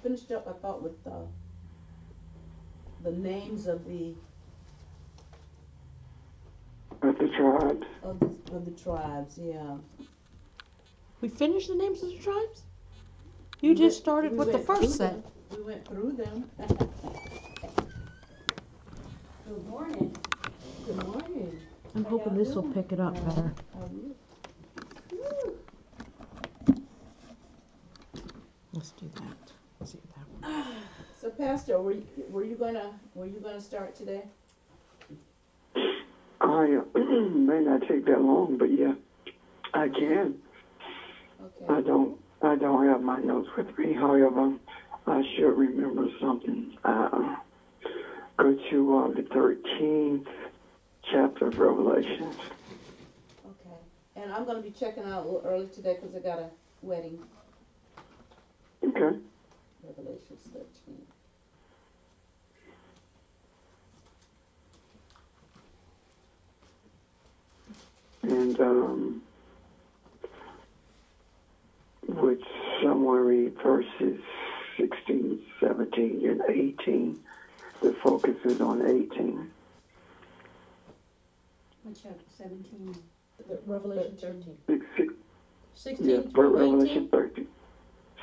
finished up, I thought, with the names Of the tribes. of the tribes. Yeah, We finished the names of the tribes? You we just went started we with the went through first set. them. We went through them. Good morning. Good morning. I'm How hoping y'all this will doing? pick it up better. How are you? Woo. Let's do that. Let's see that. So, Pastor, were you gonna start today? I may not take that long, but yeah, I can. Okay. I don't have my notes with me. However, I should remember something. Go to the 13th chapter of Revelations. Okay. And I'm gonna be checking out a little early today because I got a wedding. Okay. Revelations 13. And would someone read verses 16, 17, and 18? The focus is on 18. What chapter 17? Revelation 13. Six, 16 yeah, through Revelation 18? 13,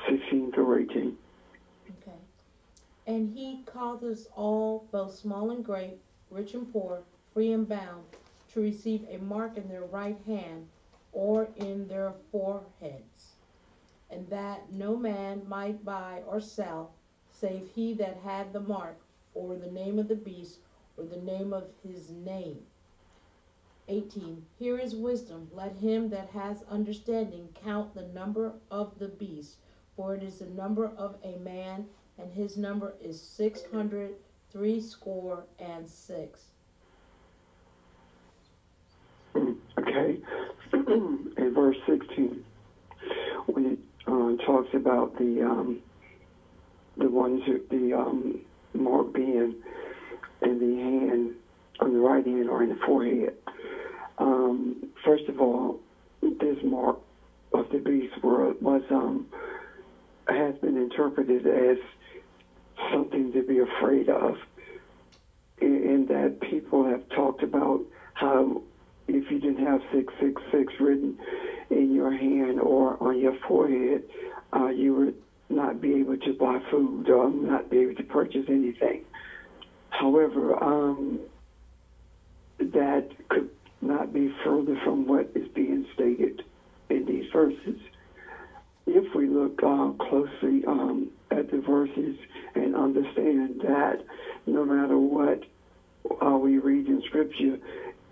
16 through 18. Okay. And he causeth all, both small and great, rich and poor, free and bound, to receive a mark in their right hand or in their foreheads, and that no man might buy or sell, save he that had the mark, or the name of the beast, or the name of his name. 18. Here is wisdom. Let him that has understanding count the number of the beast, for it is the number of a man, and his number is 666. Okay. In verse 16, when it talks about the ones the mark being in the hand, on the right hand or in the forehead. First of all, this mark of the beast was has been interpreted as something to be afraid of, in that people have talked about how if you didn't have 666 written in your hand or on your forehead, you would not be able to buy food or not be able to purchase anything. However, that could not be further from what is being stated in these verses. If we look closely at the verses and understand that no matter what we read in Scripture,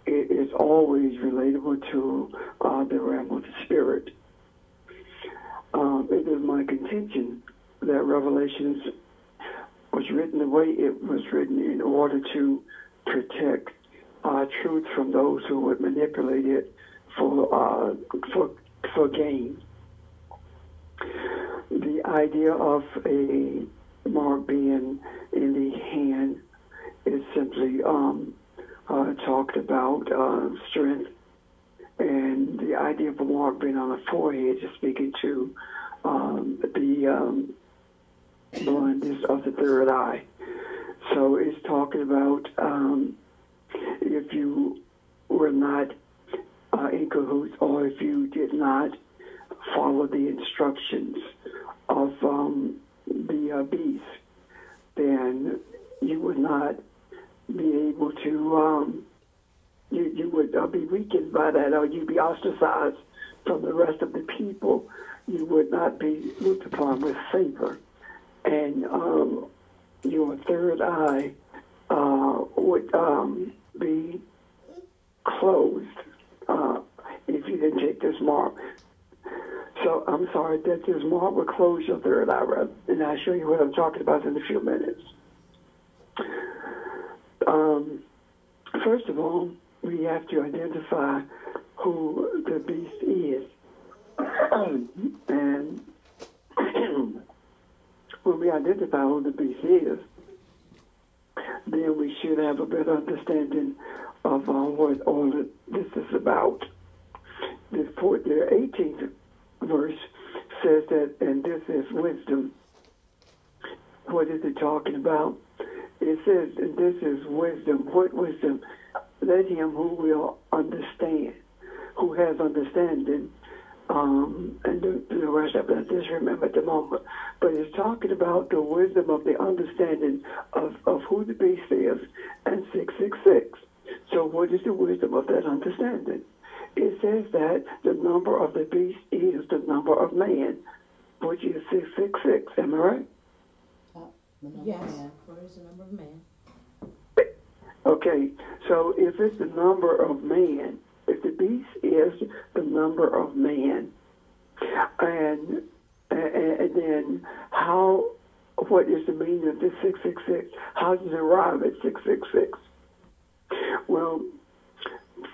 it is always relatable to the realm of the Spirit. It is my contention that Revelations was written the way it was written in order to protect truth from those who would manipulate it for gain. The idea of a mark being in the hand is simply talked about strength, and the idea of a mark being on the forehead is speaking to the blindness of the third eye. So it's talking about if you were not in cahoots, or if you did not follow the instructions of the beast, then you would not be able to, you would be weakened by that, or you'd be ostracized from the rest of the people. You would not be looked upon with favor. And your third eye would be closed if you didn't take this mark. So I'm sorry that this mark would close your third eye, and I'll show you what I'm talking about in a few minutes. First of all, we have to identify who the beast is. And when we identify who the beast is, then we should have a better understanding of what all of this is about. The 18th verse says that, and this is wisdom. what is it talking about? It says, and this is wisdom. What wisdom? Let him who will understand, who has understanding, and the rest of it I just remember at the moment. But it's talking about the wisdom of the understanding of who the beast is and 666. So what is the wisdom of that understanding? It says that the number of the beast is the number of man, which is 666. Am I right? The number Yes, of man. where is the number of man? Okay, so if it's the number of man, if the beast is the number of man, and then what is the meaning of this 666? How does it arrive at 666? Well,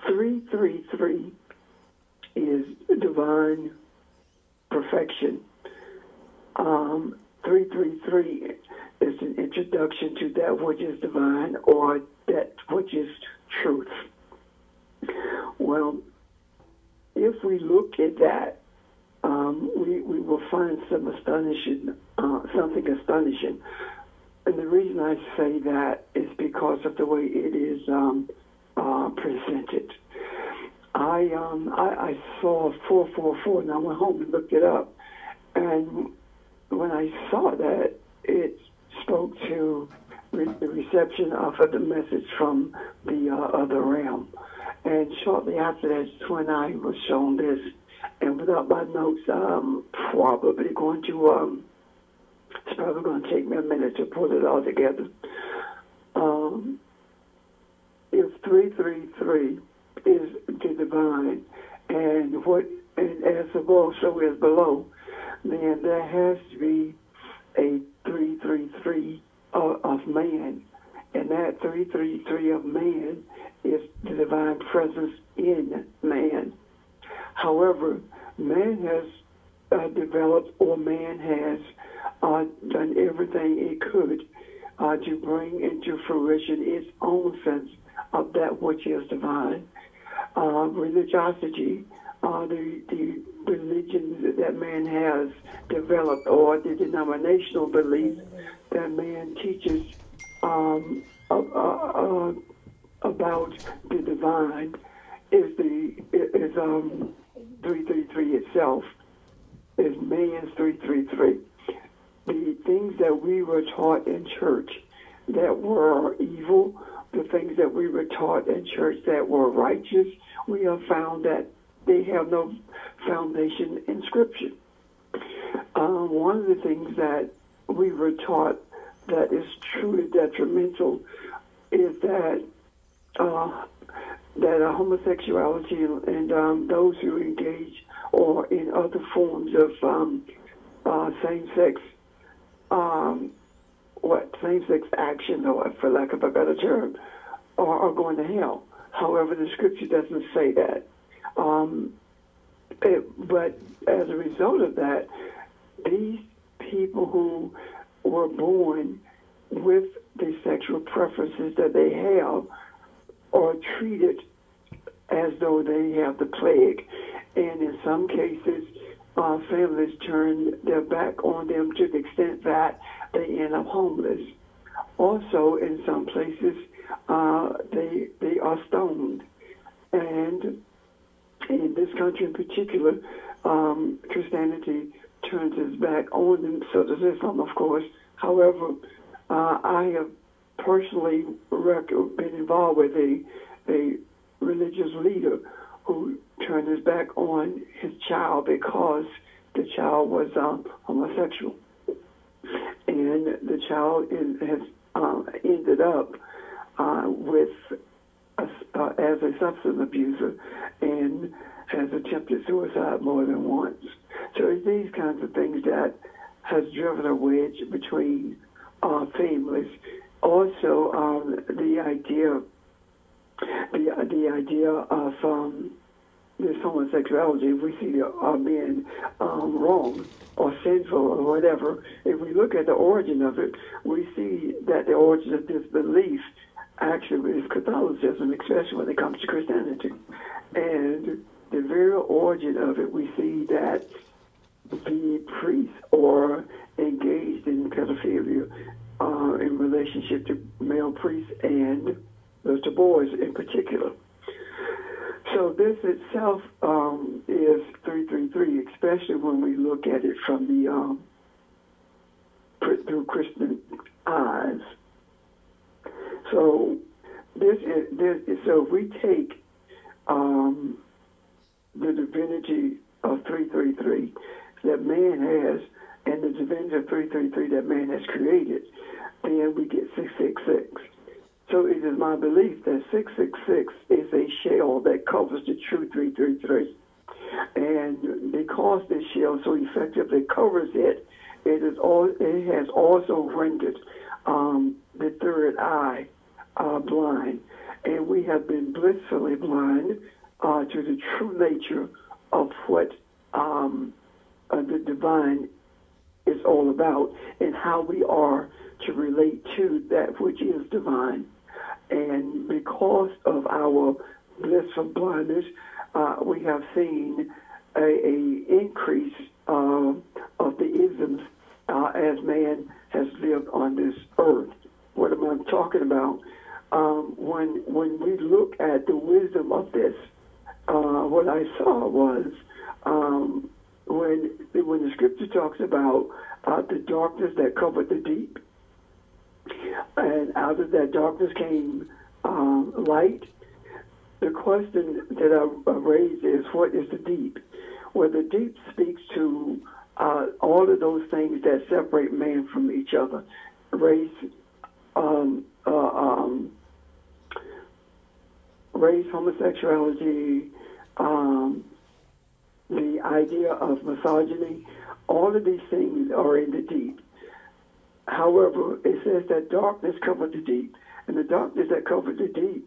333 is divine perfection. 333 is an introduction to that which is divine or that which is truth. Well, if we look at that, we will find something astonishing. And the reason I say that is because of the way it is presented. I saw 444, and I went home and looked it up. And when I saw that, it spoke to the reception of the message from the other realm. And shortly after that is when I was shown this. And without my notes, it's probably going to take me a minute to put it all together. If 333 is the divine, and as above, so is below, then there has to be a 333 of man, and that 333 of man is the divine presence in man. However, man has developed, or man has done everything it could to bring into fruition its own sense of that which is divine. Religiosity, the religions that man has developed, or the denominational beliefs that man teaches about the divine, is 333 itself, is man's 333. The things that we were taught in church that were evil, the things that we were taught in church that were righteous, we have found that they have no foundation in Scripture. One of the things that we were taught that is truly detrimental is that homosexuality and those who engage or in other forms of same-sex action, or for lack of a better term, are going to hell. However, the Scripture doesn't say that. But as a result of that, these people who were born with the sexual preferences that they have are treated as though they have the plague. And in some cases, families turn their back on them to the extent that they end up homeless. Also, in some places, they are stoned. And in this country in particular, Christianity turns its back on them, so does Islam, of course. However, I have personally been involved with a religious leader who turned his back on his child because the child was homosexual. And the child has ended up as a substance abuser and has attempted suicide more than once. So it's these kinds of things that has driven a wedge between families. Also, the idea of this homosexuality, if we see being wrong or sinful or whatever, if we look at the origin of it, we see that the origin of this belief actually is Catholicism, especially when it comes to Christianity. And the very origin of it, we see that the priests are engaged in pedophilia in relationship to male priests and to boys in particular. So this itself is 333, especially when we look at it from the through Christian eyes. So so if we take the divinity of 333 that man has, and the divinity of 333 that man has created, then we get 666. So it is my belief that 666 is a shell that covers the true 333. And because this shell so effectively covers it, it has also rendered the third eye blind. And we have been blissfully blind to the true nature of what the divine is all about and how we are to relate to that which is divine. And because of our blissful blindness, we have seen a increase of the isms as man has lived on this earth. What am I talking about? When we look at the wisdom of this, what I saw was when the scripture talks about the darkness that covered the deep, and out of that darkness came light. The question that I raised is, what is the deep? Well, the deep speaks to all of those things that separate man from each other: race, race, homosexuality, the idea of misogyny. All of these things are in the deep. However, it says that darkness covered the deep, and the darkness that covered the deep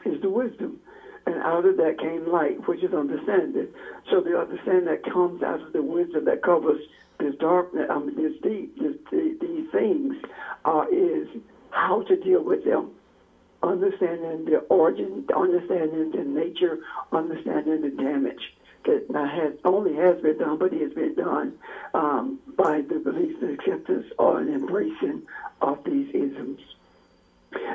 is the wisdom. And out of that came light, which is understanding. So the understanding that comes out of the wisdom that covers this darkness, this deep, these things, is how to deal with them. Understanding the origin, understanding the nature, understanding the damage that only has been done, but it has been done by the belief and acceptance or an embracing of these isms.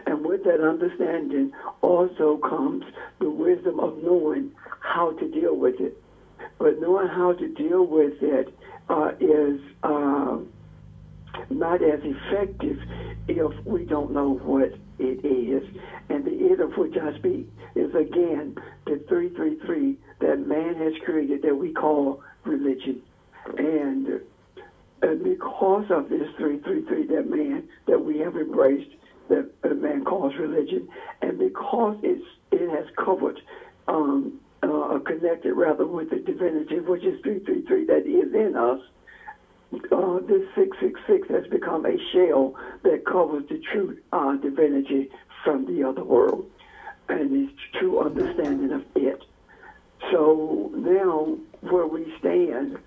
And with that understanding also comes the wisdom of knowing how to deal with it. But knowing how to deal with it is not as effective if we don't know what it is. And the it of which I speak is, again, the 333 that man has created that we call religion. And because of this 333 that we have embraced, that man calls religion, and because it has covered, connected rather with the divinity, which is 333 that is in us, this 666 has become a shell that covers the true divinity from the other world and the true understanding of it. So now where we stand,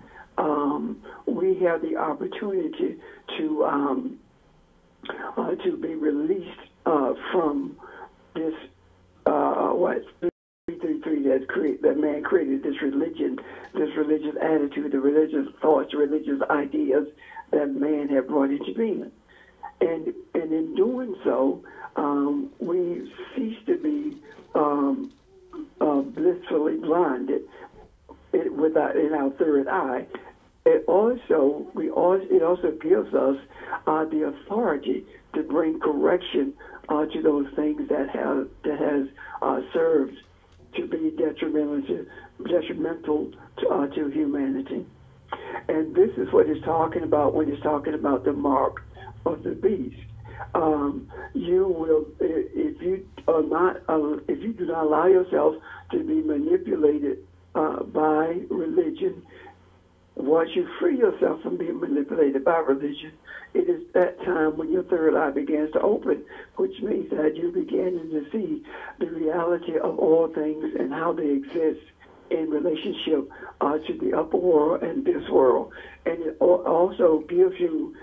we have the opportunity to be released from this 333 that man created, this religion, this religious attitude, the religious thoughts, the religious ideas that man had brought into being. And in doing so, we cease to be blissfully blinded in our third eye. It also gives us the authority to bring correction to those things that has served to be detrimental to humanity. And this is what he's talking about when he's talking about the mark of the beast. You will, if you do not allow yourself to be manipulated by religion. Once you free yourself from being manipulated by religion, it is that time when your third eye begins to open, which means that you begin to see the reality of all things and how they exist in relationship to the upper world and this world. And it also gives you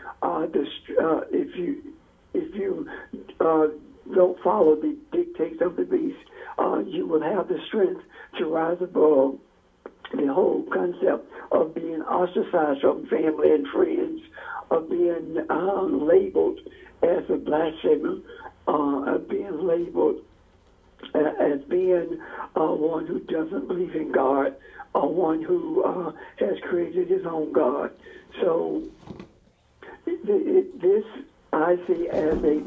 if you don't follow the dictates of the beast, you will have the strength to rise above the whole concept of being ostracized from family and friends, of being labeled as a blasphemer, of being labeled as being one who doesn't believe in God, or one who has created his own God. So this I see as a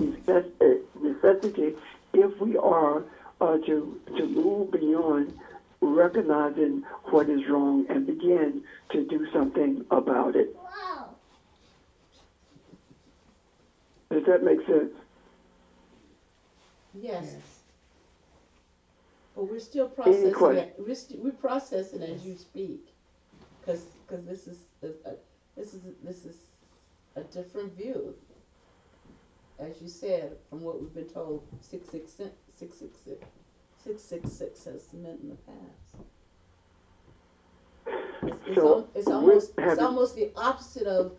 necessity if we are to move beyond recognizing what is wrong and begin to do something about it. Does that make sense? Yes. But we're still Any processing question? it. We're processing as you speak, because this is a different view, as you said, from what we've been told. 666 has meant in the past. It's almost the opposite of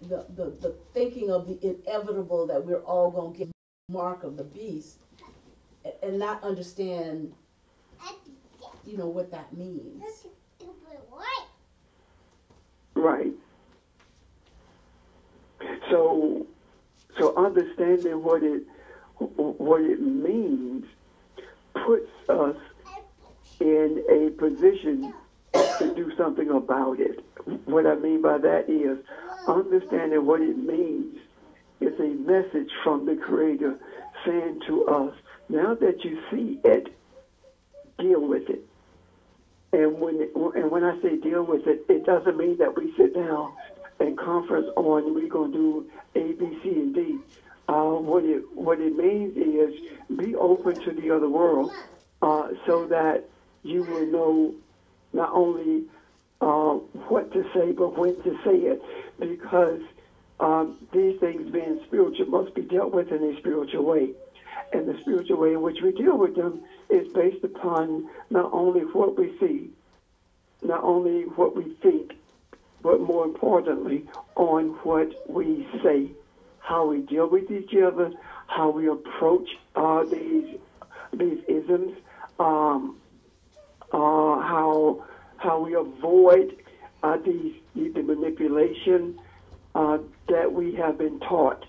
the thinking of the inevitable, that we're all going to get the mark of the beast, and not understand, what that means. Right. So understanding what it means puts us in a position to do something about it. What I mean by that is understanding what it means is a message from the Creator saying to us, now that you see it, deal with it. And when I say deal with it, it doesn't mean that we sit down and conference on we're going to do A, B, C, and D. What it means is be open to the other world, so that you will know not only what to say, but when to say it, because these things being spiritual must be dealt with in a spiritual way. And the spiritual way in which we deal with them is based upon not only what we see, not only what we think, but more importantly, on what we say, how we deal with each other, how we approach these isms, how we avoid the manipulation that we have been taught.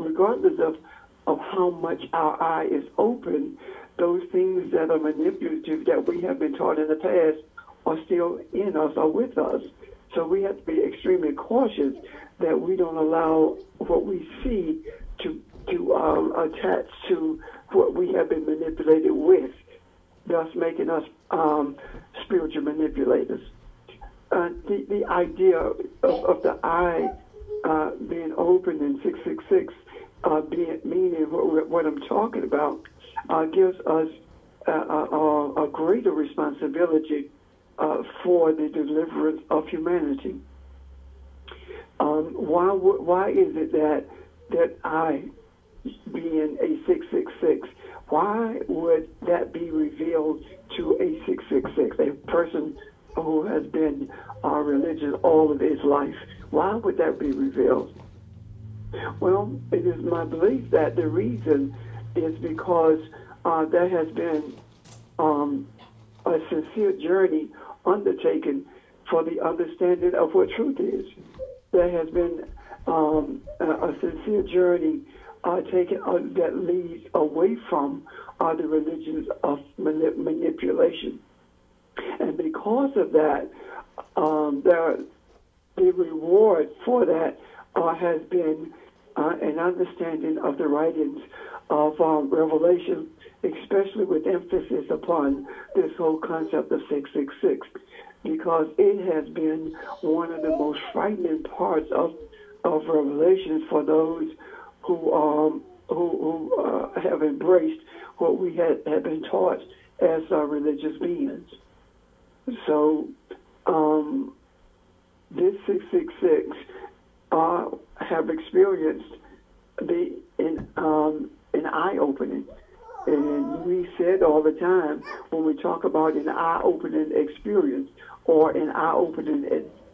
Regardless of how much our eye is open, those things that are manipulative that we have been taught in the past are still in us or with us. So we have to be extremely cautious that we don't allow what we see to attach to what we have been manipulated with, thus making us spiritual manipulators. The idea of the eye being open in 666, meaning what I'm talking about, gives us a greater responsibility for the deliverance of humanity. Why is it that I, being a 666, why would that be revealed to a 666, a person who has been religious all of his life? Why would that be revealed? Well, it is my belief that the reason is because there has been a sincere journey undertaken for the understanding of what truth is. There has been a sincere journey taken that leads away from the religions of manipulation. And because of that, the reward for that has been an understanding of the writings of Revelation, especially with emphasis upon this whole concept of 666, because it has been one of the most frightening parts of Revelation for those who have embraced what we have been taught as religious beings. So this 666 have experienced an eye-opening. And we said all the time when we talk about an eye-opening experience or an eye-opening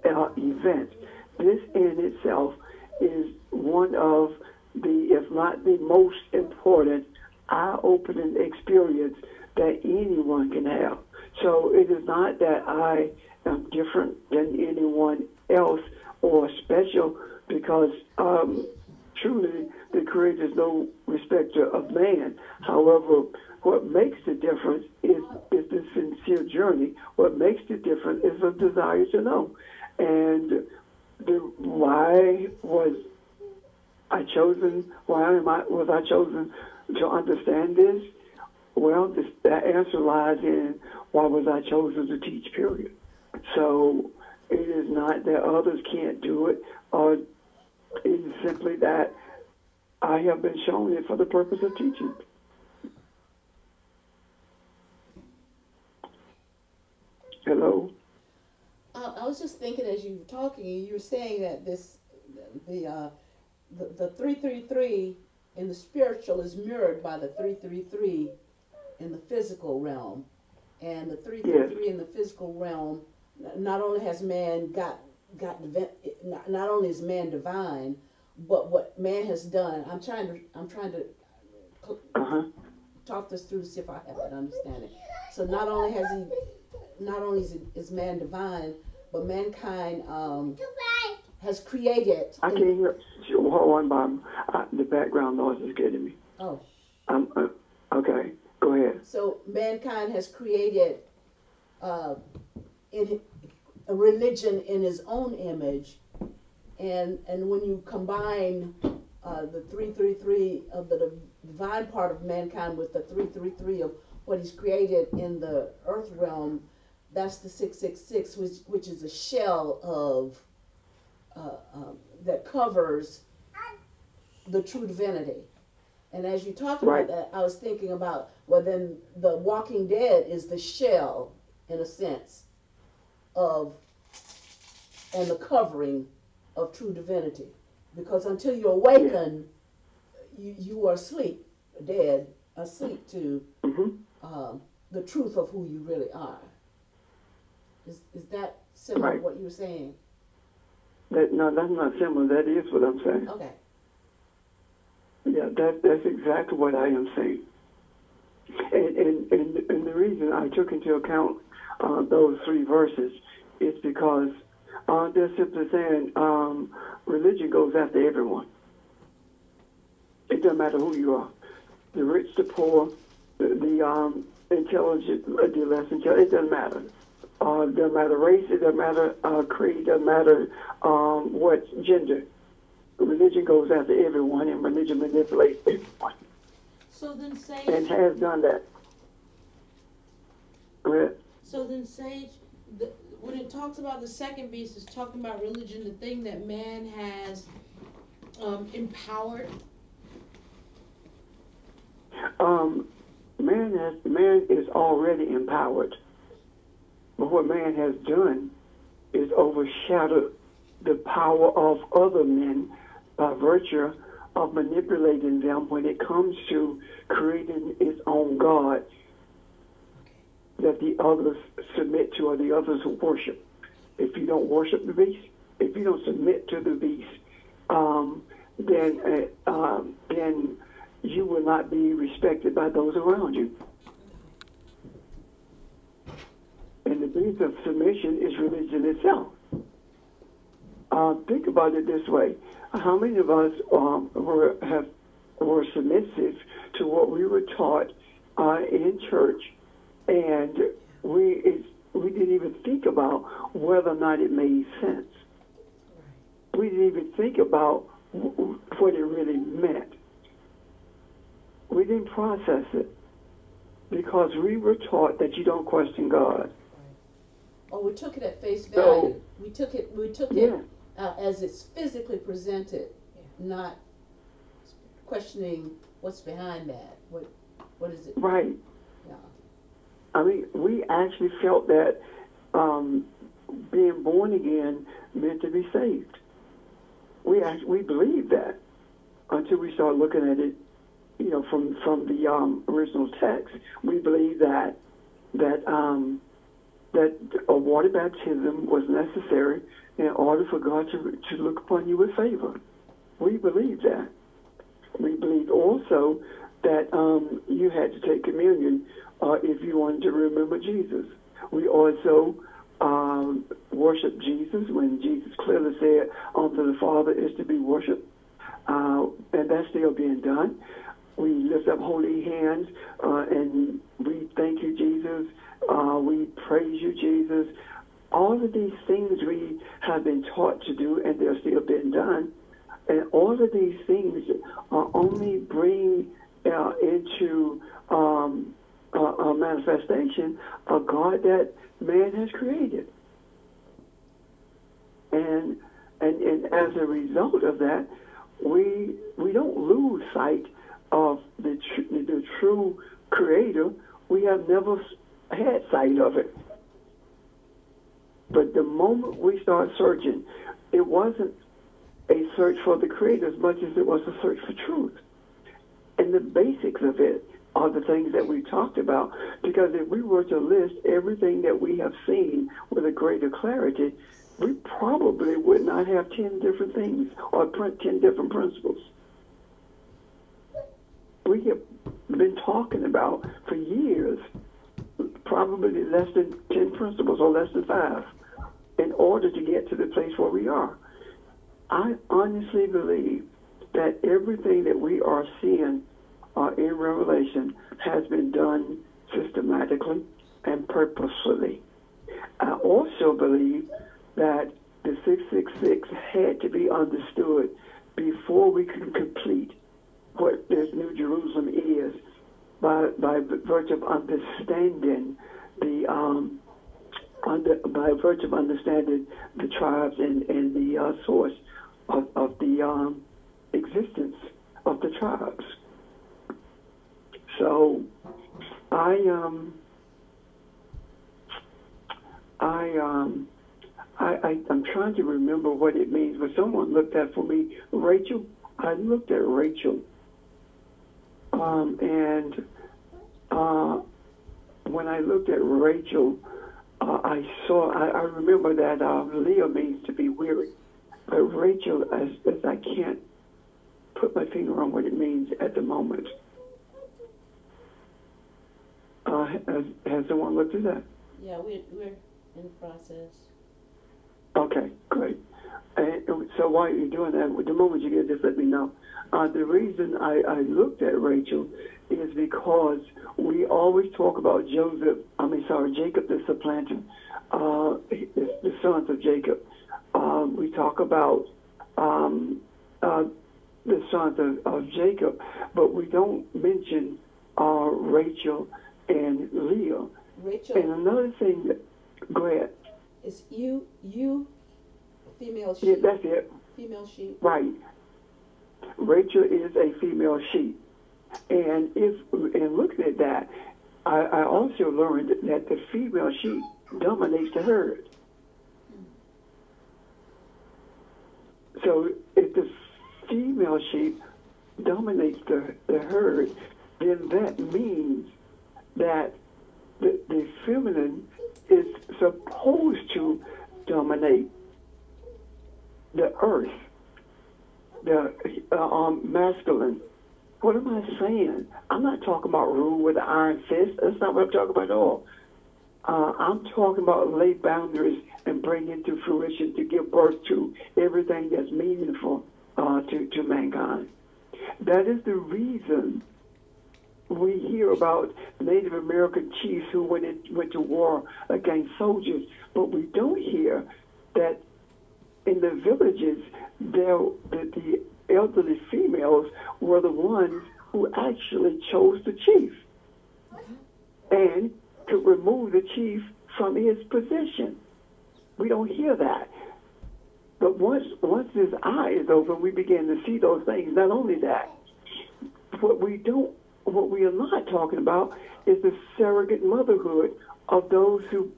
event, this in itself is one of the, if not the most important eye-opening experience that anyone can have. So it is not that I am different than anyone else or special, because truly the Creator is no respecter of man. However, what makes the difference is the sincere journey. What makes the difference is a desire to know. And why was I chosen? Was I chosen to understand this? Well, that answer lies in why was I chosen to teach, period. So it is not that others can't do it, or it is simply that I have been shown it for the purpose of teaching. Hello? I was just thinking as you were talking, you were saying that the 333 in the spiritual is mirrored by the 333 in the physical realm, and the 333 in the physical realm, not only has man not only is man divine, but what man has done. I'm trying to talk this through to see if I have an understanding. So not only is man divine, but mankind has created. I can't hear. Hold on, Bob. The background noise is getting me. Oh. Okay. Go ahead. So mankind has created in a religion in his own image, and when you combine the 333 of the divine part of mankind with the 333 of what he's created in the earth realm, that's the 666, which is a shell of that covers the true divinity. And as you talked about that, I was thinking about, well, then the Walking Dead is the shell, in a sense, and the covering of true divinity. Because until you awaken, you are asleep, dead, asleep to the truth of who you really are. Is that similar to what you were saying? No, that's not similar. That is what I'm saying. Okay. Yeah, that's exactly what I am saying. And the reason I took into account those three verses is because they're simply saying religion goes after everyone. It doesn't matter who you are. The rich, the poor, the intelligent, the less intelligent, it doesn't matter. It doesn't matter race, it doesn't matter creed, it doesn't matter what gender. Religion goes after everyone, and religion manipulates everyone. So then, Sage. And has done that. Go ahead. So then, Sage, when it talks about the second beast, it's talking about religion, the thing that man has empowered. Man is already empowered, but what man has done is overshadowed the power of other men by virtue of manipulating them when it comes to creating its own God that the others submit to, or the others worship. If you don't worship the beast, if you don't submit to the beast, then you will not be respected by those around you. And the beast of submission is religion itself. Think about it this way. How many of us were submissive to what we were taught in church, and we didn't even think about whether or not it made sense. We didn't even think about what it really meant. We didn't process it because we were taught that you don't question God. Oh, we took it at face value. We took it as it's physically presented, not questioning what's behind that. What is it? Right. Yeah. I mean, we actually felt that being born again meant to be saved. We believed that until we started looking at it, from the original text. We believed that a water baptism was necessary in order for God to look upon you with favor. We believed that. We believed also that you had to take communion if you wanted to remember Jesus. We also worship Jesus when Jesus clearly said, unto the Father is to be worshiped. And that's still being done. We lift up holy hands and we thank you, Jesus. We praise you, Jesus. All of these things we have been taught to do, and they're still being done. And all of these things only bring into a manifestation a God that man has created. And as a result of that, we don't lose sight of the true Creator. We have never had sight of it. But the moment we start searching, it wasn't a search for the Creator as much as it was a search for truth. And the basics of it are the things that we talked about. Because if we were to list everything that we have seen with a greater clarity, we probably would not have 10 different things or 10 different principles. We have been talking about for years probably less than 10 principles or less than 5 in order to get to the place where we are. I honestly believe that everything that we are seeing in Revelation has been done systematically and purposefully. I also believe that the 666 had to be understood before we can complete what this New Jerusalem is by virtue of understanding by virtue of understanding the tribes and the source of the existence of the tribes. So I'm trying to remember what it means, but someone looked at for me, Rachel. I looked at Rachel, and when I looked at Rachel, I remember that Leah means to be weary, but Rachel, as I can't put my finger on what it means at the moment. Has someone looked at that? Yeah, we're in the process. Okay, great. And so while you're doing that, the moment you get, just let me know. The reason I looked at Rachel is because we always talk about Jacob the supplanter, the sons of Jacob. We talk about the sons of Jacob, but we don't mention Rachel and Leah. Rachel. And another thing go ahead. Is you female sheep. Yeah, that's it. Female sheep. Right. Rachel is a female sheep. And looking at that, I also learned that the female sheep dominates the herd. So if the female sheep dominates the herd, then that means that the feminine is supposed to dominate the earth, the masculine. What am I saying? I'm not talking about rule with an iron fist. That's not what I'm talking about at all. I'm talking about lay boundaries and bring into fruition to give birth to everything that's meaningful to mankind. That is the reason we hear about Native American chiefs who went to war against soldiers, but we don't hear that in the villages, the elderly females were the ones who actually chose the chief and could remove the chief from his position. We don't hear that. But once his eye is open, we begin to see those things. Not only that, what we are not talking about is the surrogate motherhood of those whose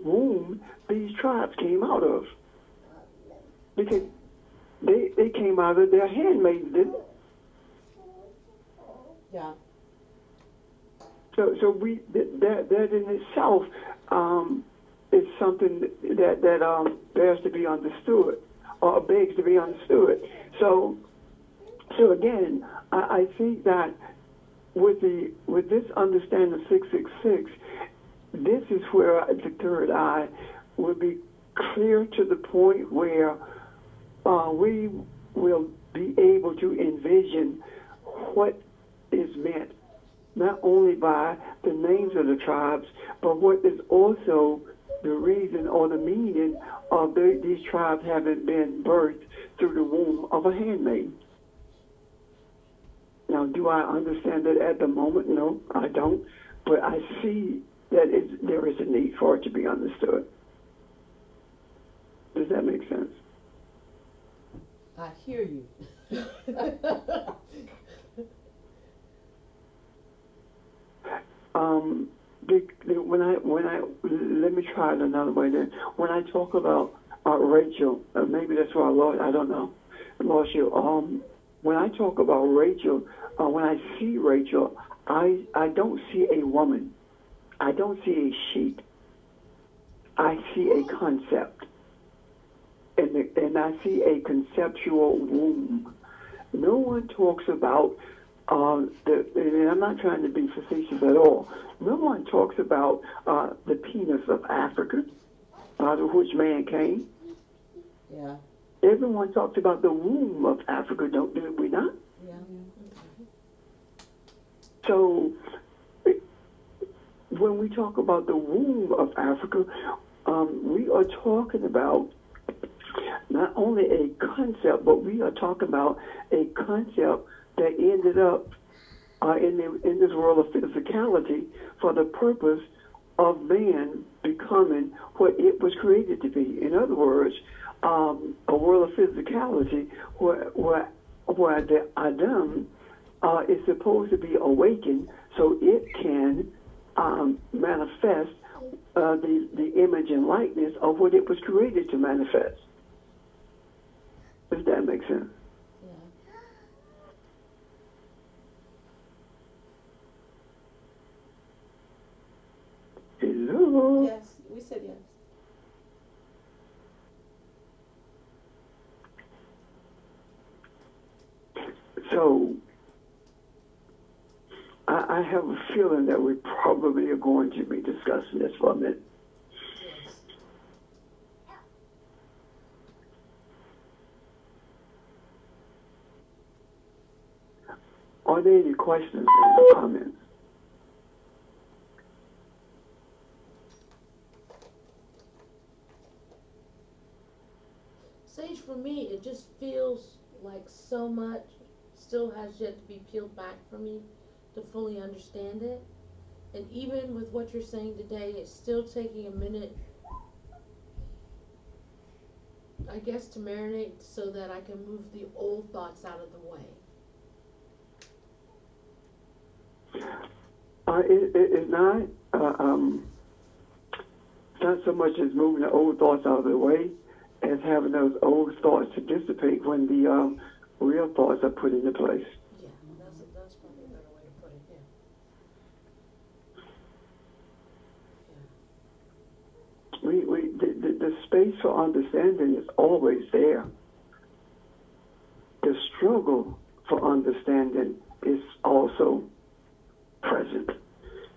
womb these tribes came out of. Because they came out of their handmaids, didn't they? Yeah. So that in itself is something that bears to be understood, or begs to be understood. So again, I think that with this understanding of 666, this is where the third eye will be clear to the point where we will be able to envision what is meant not only by the names of the tribes, but what is also the reason or the meaning of these tribes having been birthed through the womb of a handmaid. Now, do I understand it at the moment? No, I don't. But I see that there is a need for it to be understood. Does that make sense? I hear you. Let me try it another way then. When I talk about Rachel, maybe that's why I lost, I don't know, lost you. When I talk about Rachel, when I see Rachel, I don't see a woman. I don't see a sheep. I see a concept. And I see a conceptual womb. No one talks about, and I'm not trying to be facetious at all, no one talks about the penis of Africa, out of which man came. Yeah. Everyone talks about the womb of Africa, do we not? Yeah. So when we talk about the womb of Africa, we are talking about not only a concept, but we are talking about a concept that ended up in this world of physicality for the purpose of man becoming what it was created to be. In other words, a world of physicality where the Adam is supposed to be awakened so it can manifest the image and likeness of what it was created to manifest. Does that make sense? Hello? Yes, we said yes. So, I have a feeling that we probably are going to be discussing this for a minute. Yes. Are there any questions or comments? Sage, for me, it just feels like so much still has yet to be peeled back for me to fully understand it. And even with what you're saying today, it's still taking a minute, I guess, to marinate so that I can move the old thoughts out of the way. It's not so much as moving the old thoughts out of the way as having those old thoughts to dissipate when the real thoughts are put into place. Yeah, that's probably a better way to put it, yeah. The space for understanding is always there. The struggle for understanding is also present.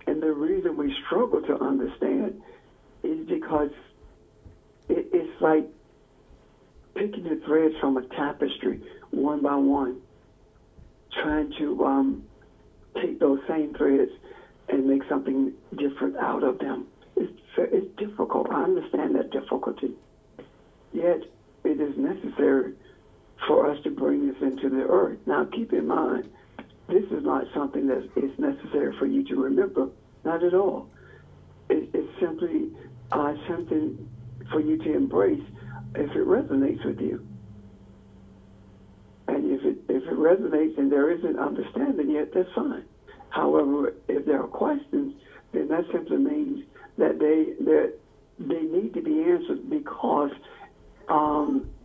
And the reason we struggle to understand is because it's like picking the threads from a tapestry one by one, trying to take those same threads and make something different out of them. It's difficult. I understand that difficulty. Yet it is necessary for us to bring this into the earth. Now keep in mind, this is not something that is necessary for you to remember. Not at all. It's simply something for you to embrace if it resonates with you. And if it resonates and there isn't understanding yet, that's fine. However, if there are questions, then that simply means that they need to be answered because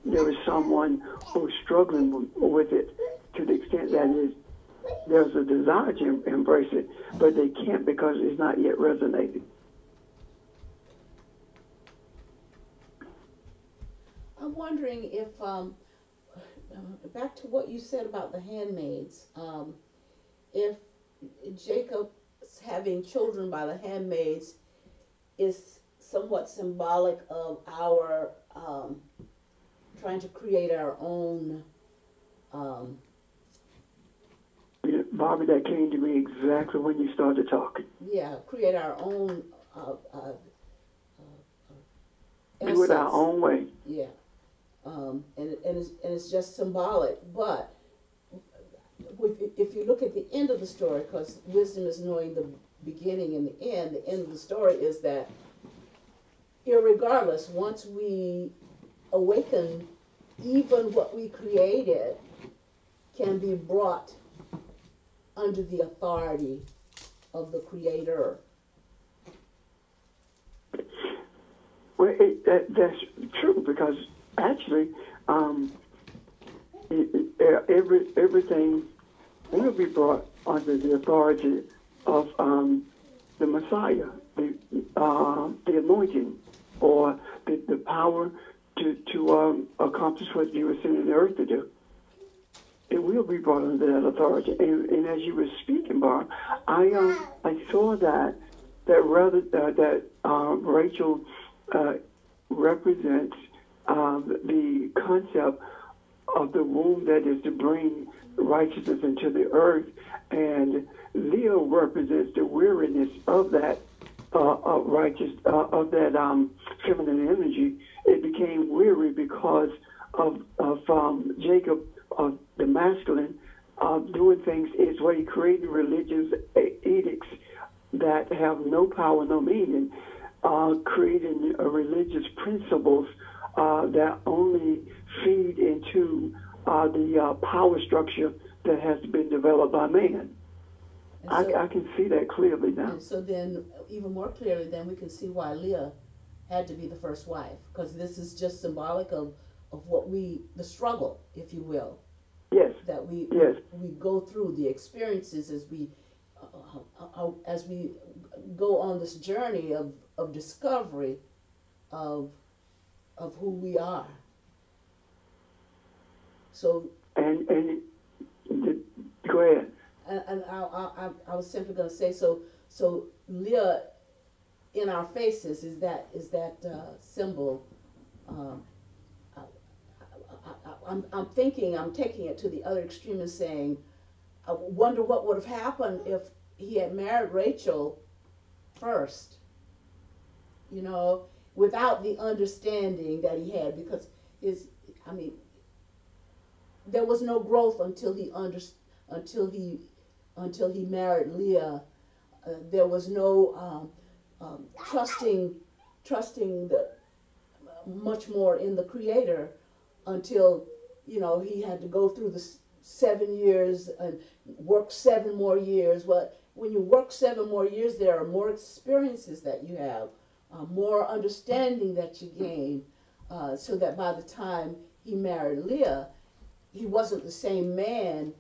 there is someone who's struggling with it to the extent that there's a desire to embrace it, but they can't because it's not yet resonating. I'm wondering if, back to what you said about the handmaids, if Jacob having children by the handmaids is somewhat symbolic of our trying to create our own. Um, Bobby, that came to me exactly when you started talking. yeah, create our own Do it our essence. own way. Yeah, and it's just symbolic. But if you look at the end of the story, because wisdom is knowing the beginning and the end of the story is that, irregardless, once we awaken, even what we created can be brought under the authority of the Creator. Well, that's true because actually, everything will be brought under the authority of the Messiah, the anointing, or the power to accomplish what you were sent in the earth to do. It will be brought under that authority. And as you were speaking, Barb, I saw that Rachel represents the concept of the womb that is to bring righteousness into the earth, and Leo represents the weariness of that feminine energy. It became weary because of Jacob, of the masculine, doing things his way, creating religious edicts that have no power, no meaning, creating religious principles that only feed into the power structure that has been developed by man. So, I can see that clearly now. And so then, even more clearly, then we can see why Leah had to be the first wife, because this is just symbolic of what the struggle, if you will. Yes. That we go through, the experiences as we go on this journey of discovery of who we are. So. And go ahead. And I was simply going to say, so Leah in our faces is that symbol. I'm thinking, I'm taking it to the other extreme and saying, I wonder what would have happened if he had married Rachel first, without the understanding that he had, because there was no growth until he married Leah. There was no trusting much more in the Creator until he had to go through the 7 years and work 7 more years. Well, when you work 7 more years, there are more experiences that you have, more understanding that you gain, so that by the time he married Leah, he wasn't the same man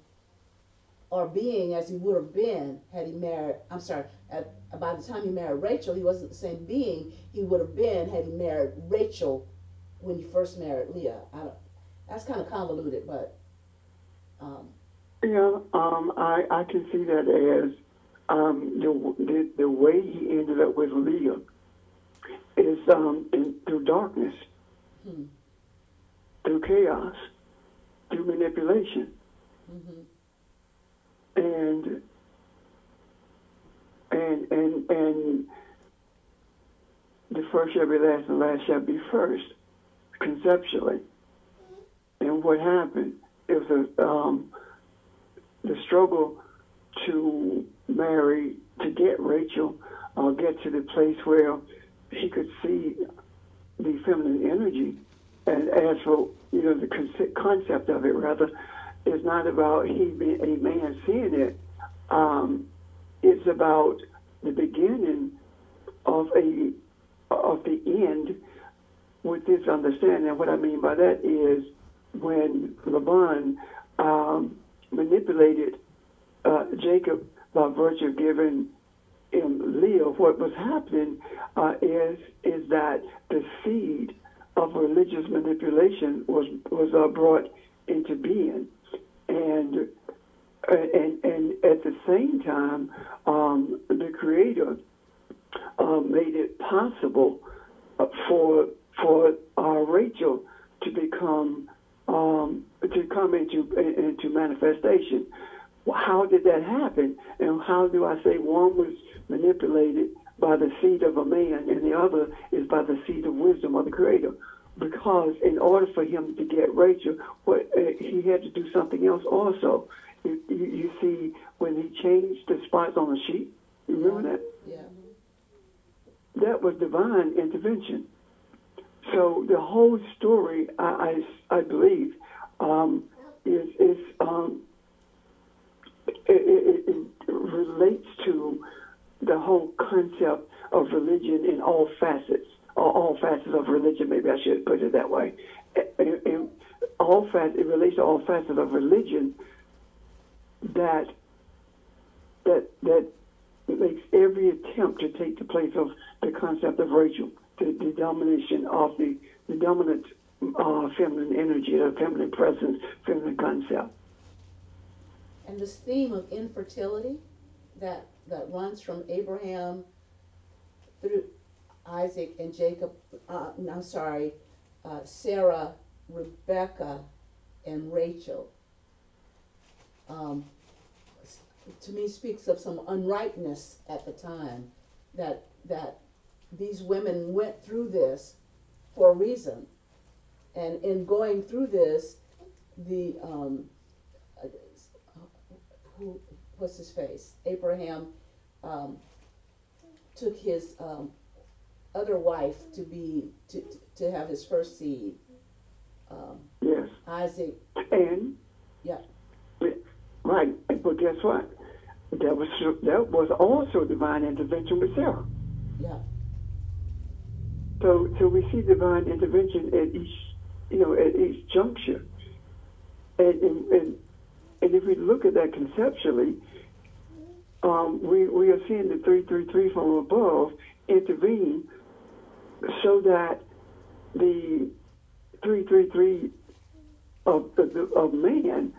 or being as he would have been had he married, by the time he married Rachel, he wasn't the same being he would have been had he married Rachel when he first married Leah. That's kind of convoluted, but. I can see that as the way he ended up with Leah is through darkness, through chaos, through manipulation. Mm-hmm. And the first shall be last and last shall be first, conceptually. And what happened is the struggle to marry, to get Rachel, get to the place where he could see the feminine energy. And as for, the concept of it, rather, is not about he being a man seeing it. It's about the beginning of the end with this understanding. And what I mean by that is when Laban manipulated Jacob by virtue of giving him Leah, what was happening is that the seed of religious manipulation was brought into being, and and at the same time, the Creator made it possible for Rachel to become to come into manifestation. How did that happen? And how do I say one was manipulated by the seed of a man and the other is by the seed of wisdom of the Creator? Because in order for him to get Rachel, he had to do something else also. You see, when he changed the spots on the sheep, you remember that? Yeah. That was divine intervention. So the whole story, I believe, it relates to the whole concept of religion in all facets, or all facets of religion. Maybe I should put it that way. It relates to all facets of religion that makes every attempt to take the place of the concept of Rachel, the domination of the dominant feminine energy, the feminine presence, feminine concept. And this theme of infertility that runs from Abraham through Isaac and Jacob, Sarah, Rebecca, and Rachel, to me speaks of some unrightness at the time, that these women went through this for a reason. And in going through this, the what's his face? Abraham took his other wife to have his first seed. Yes. Isaac. And yeah. Right, but guess what? That was also divine intervention with Sarah. Yeah. So we see divine intervention at each juncture, and if we look at that conceptually, we are seeing the 333 from above intervene, so that the 333 of man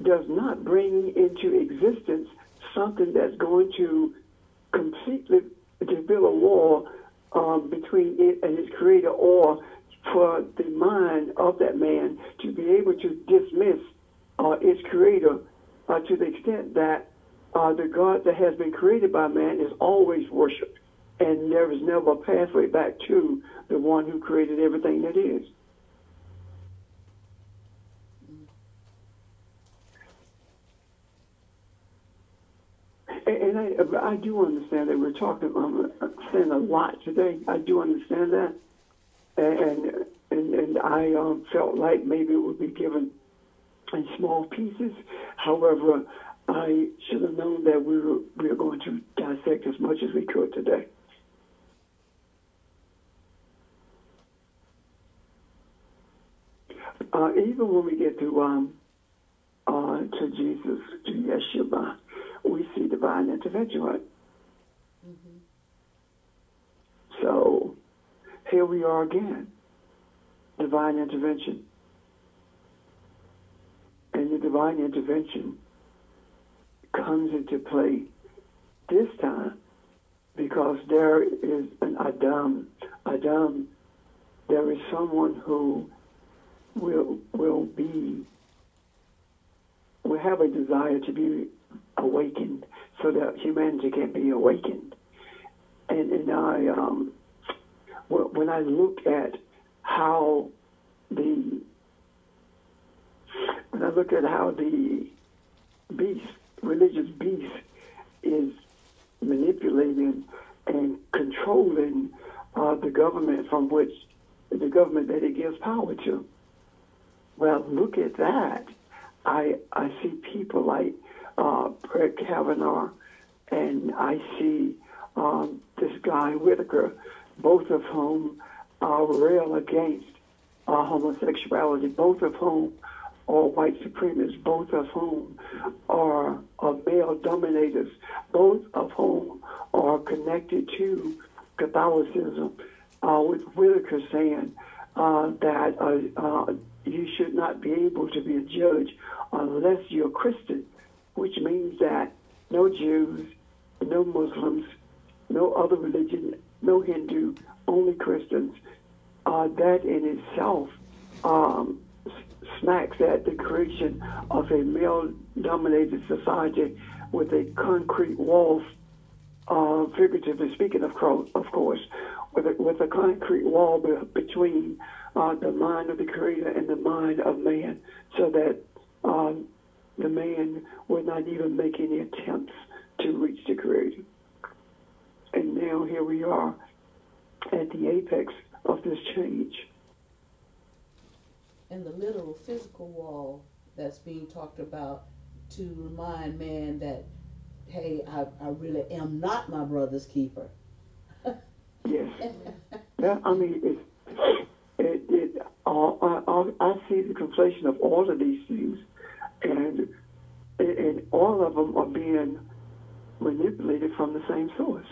does not bring into existence something that's going to completely build a wall between it and its creator, or for the mind of that man to be able to dismiss its creator to the extent that the God that has been created by man is always worshipped, and there is never a pathway back to the one who created everything that is. And I do understand that we're talking saying a lot today. I do understand that, and I felt like maybe it would be given in small pieces. However, I should have known that we were going to dissect as much as we could today. Even when we get to Jesus, to Yeshua, we see divine intervention, right? Mm-hmm. So here we are again, divine intervention. And the divine intervention comes into play this time because there is an Adam. There is someone who will have a desire to be awakened, so that humanity can be awakened. And I, when I look at how the religious beast is manipulating and controlling the government that it gives power to. Well, look at that. I see people like Brett Kavanaugh, and I see this guy Whitaker, both of whom rail against homosexuality, both of whom are white supremacists, both of whom are male dominators, both of whom are connected to Catholicism, with Whitaker saying that you should not be able to be a judge unless you're Christian. which means that no Jews, no Muslims, no other religion, no Hindu, only Christians. That in itself smacks at the creation of a male-dominated society with a concrete wall, figuratively speaking, of course, with a concrete wall between the mind of the Creator and the mind of man, so that the man would not even make any attempts to reach the Creator. And now here we are at the apex of this change. And the literal physical wall that's being talked about to remind man that, hey, I really am not my brother's keeper. Yes. Yeah, I mean, I see the conflation of all of these things, and all of them are being manipulated from the same source.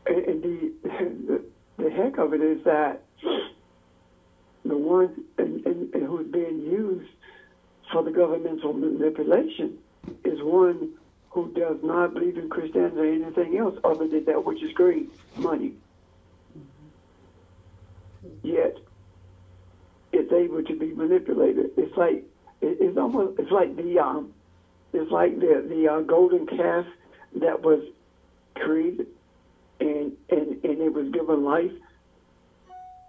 And the heck of it is that the one and who's being used for the governmental manipulation is one who does not believe in Christianity or anything else other than that which is greed, money. Yet it's able to be manipulated. It's like it's like the golden calf that was created and it was given life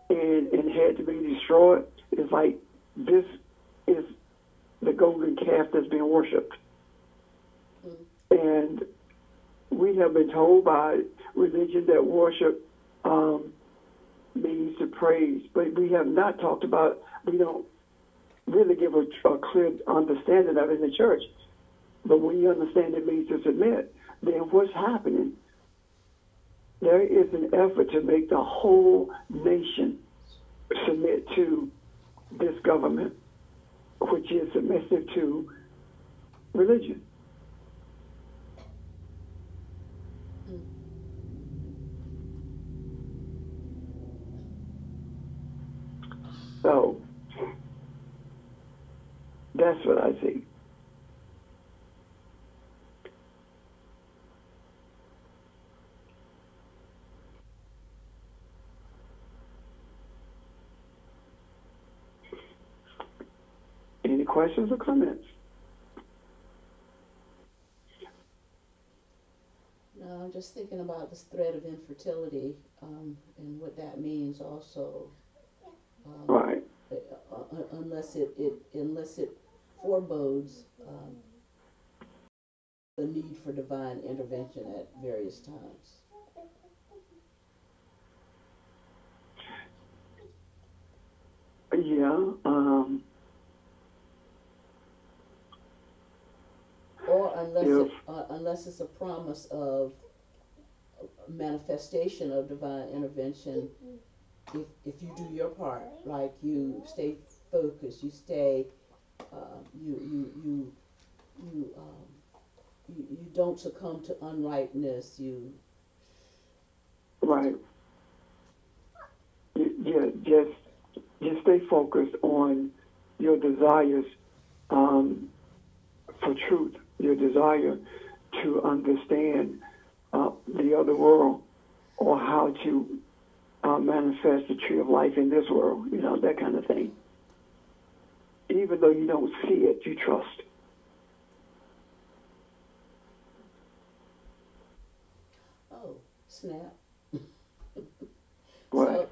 and had to be destroyed. It's like this is the golden calf that's being worshipped. And we have been told by religion that worship means to praise, but we have not talked about, we don't really give a clear understanding of it in the church. But when you understand it means to submit, then what's happening? There is an effort to make the whole nation submit to this government, which is submissive to religion. So that's what I see. Any questions or comments? No, I'm just thinking about this threat of infertility and what that means also. Right. Unless it forebodes the need for divine intervention at various times. Yeah. Or unless it's a promise of manifestation of divine intervention, if you do your part, like you stay focused, you stay, you don't succumb to unripeness. You Right. Yeah. Just stay focused on your desires for truth, your desire to understand the other world, or how to manifest the tree of life in this world, that kind of thing. Even though you don't see it, you trust. oh snap. Right.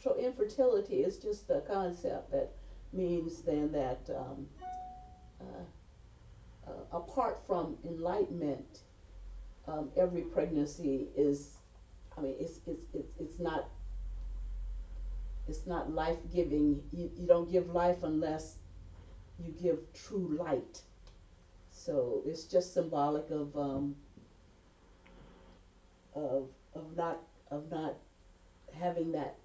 So infertility is just the concept that means then that apart from enlightenment, every pregnancy is, I mean, it's not life giving. You don't give life unless you give true light. So it's just symbolic of not having that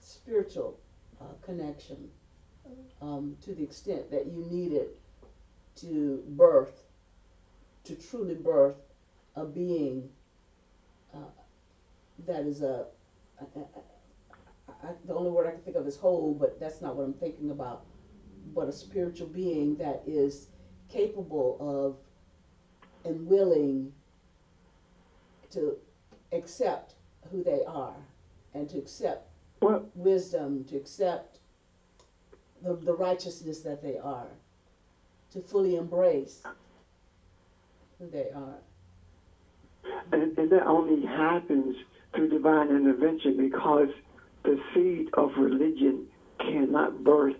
spiritual connection to the extent that you need it to truly birth a being that is the only word I can think of is whole, but that's not what I'm thinking about. But a spiritual being that is capable of and willing to accept who they are and to accept Well, wisdom, to accept the righteousness that they are, to fully embrace who they are. and that only happens through divine intervention because the seed of religion cannot birth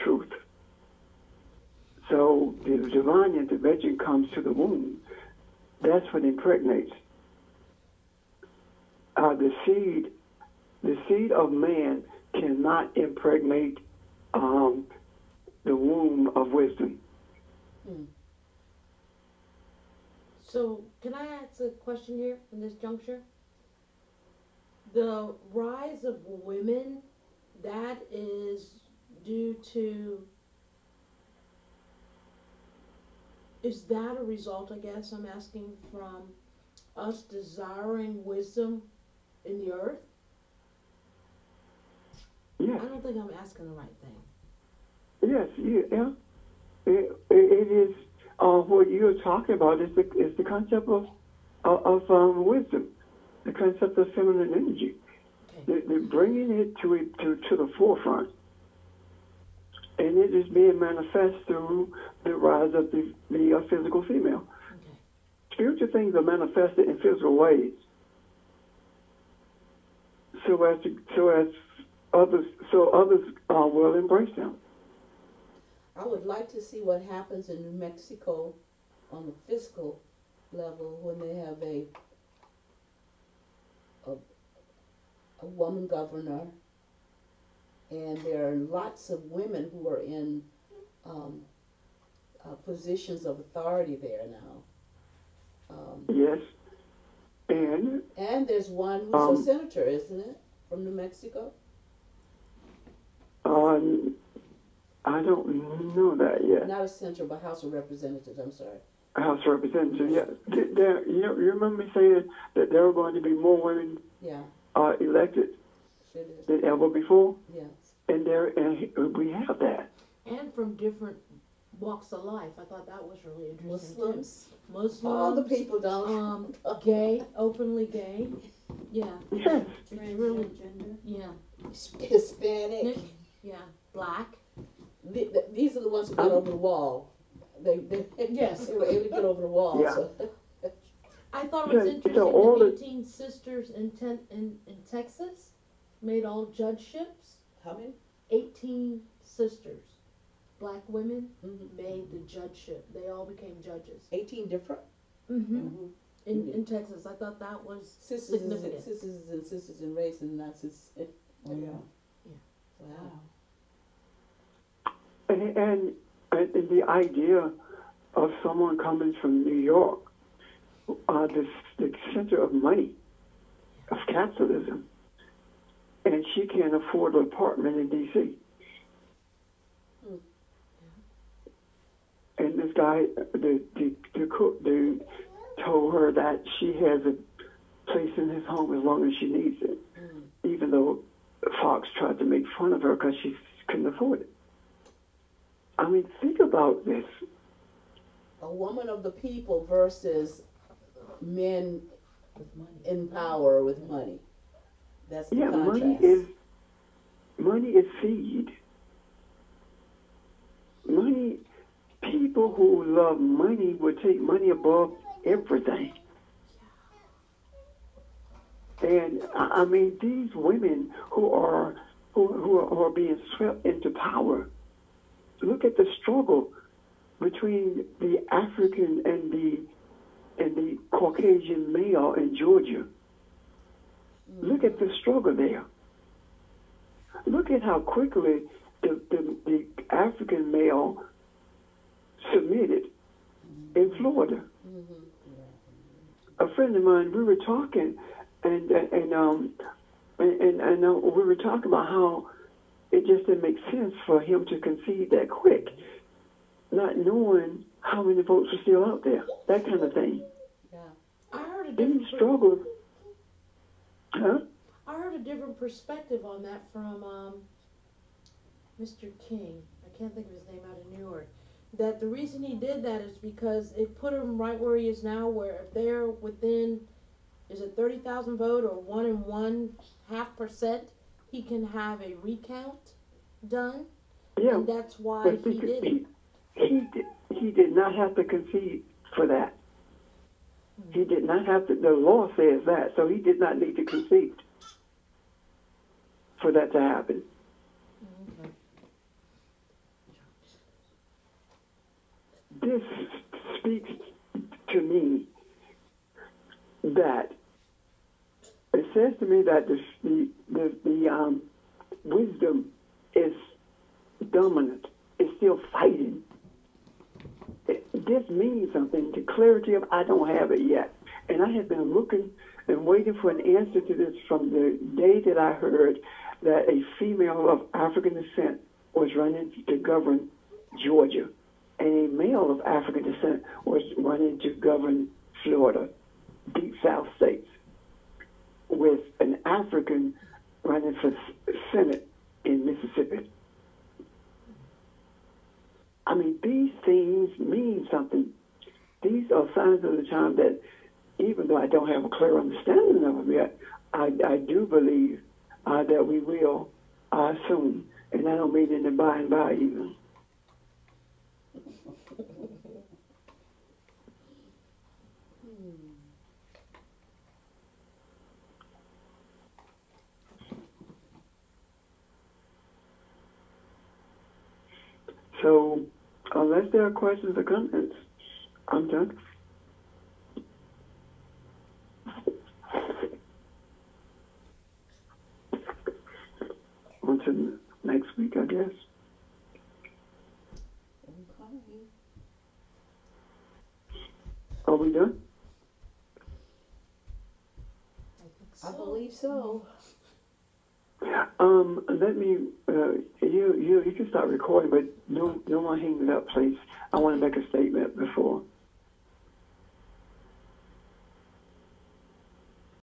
truth. So the divine intervention comes to the womb. That's what impregnates. The seed of man cannot impregnate the womb of wisdom. So, can I ask a question here in this juncture? The rise of women, that is due to, is that a result, I guess I'm asking, from us desiring wisdom in the earth? Yes, I don't think I'm asking the right thing. yes, yeah. It is what you're talking about is the concept of wisdom, the concept of feminine energy. Okay. They're bringing it to the forefront, and it is being manifest through the rise of the physical female. Okay. Spiritual things are manifested in physical ways, so others will embrace them. I would like to see what happens in New Mexico on the fiscal level when they have a woman governor, and there are lots of women who are in positions of authority there now. Yes, and And there's one who's a senator, isn't it, from New Mexico? I don't know that yet. Not a senator, but House of Representatives. I'm sorry. House of Representatives, yeah. You remember me saying that there are going to be more women Yeah, elected sure it is. than ever before, Yeah. and we have that. And from different walks of life. I thought that was really interesting Muslims, too. Muslims, all the people down. gay, openly gay. Yeah. Yes, It's really, Transgender. yeah. Hispanic. Nick, yeah. Black. These are the ones who got over the wall. They Yes. they were able to get over the wall. Yeah. So. I thought it was So interesting all that the- 18 sisters in Texas made all judgeships. How many? 18 sisters, black women, Mm-hmm. made the judgeship. They all became judges. 18 different. Mm-hmm. In Texas, I thought that was Sisters significant. and sisters in race and not sisters. Oh, yeah. Wow. and the idea of someone coming from New York, the center of money, of capitalism, and she can't afford an apartment in D.C. And this guy, the cook dude, told her that she has a place in his home as long as she needs it, even though Fox tried to make fun of her because she couldn't afford it. I mean, think about this. A woman of the people versus men with money. in power with money. That's the Yeah, contrast. money is seed. Money, people who love money would take money above everything. And I mean, these women who are being swept into power. Look at the struggle between the African and the Caucasian male in Georgia. Look at the struggle there. Look at how quickly the African male submitted in Florida. A friend of mine, we were talking, and we were talking about how it just didn't make sense for him to concede that quick, not knowing how many votes were still out there, that kind of thing. Yeah. I heard a These different struggles, huh? I heard a different perspective on that from Mr. King. I can't think of his name, out of New York. That the reason he did that is because it put him right where he is now, where if they're within, is it 30,000 vote or 1.5%, he can have a recount done. Yeah, And that's why but he did it. he did not have to concede for that. He did not have to. The law says that, so he did not need to concede for that to happen. Okay. This speaks to me that it says to me that the wisdom is dominant. It's still fighting. This means something. The clarity of I don't have it yet, and I have been looking and waiting for an answer to this from the day that I heard that a female of African descent was running to govern Georgia, and a male of African descent was running to govern Florida, deep South states, with an African running for Senate in Mississippi. I mean, these things mean something. These are signs of the time that, even though I don't have a clear understanding of them yet, I do believe that we will soon. And I don't mean in the by and by even. So, unless there are questions or comments, I'm done. On to next week, I guess. Okay. Are we done? I believe so. Let me. You can start recording, but no one hang it up, please. I want to make a statement before.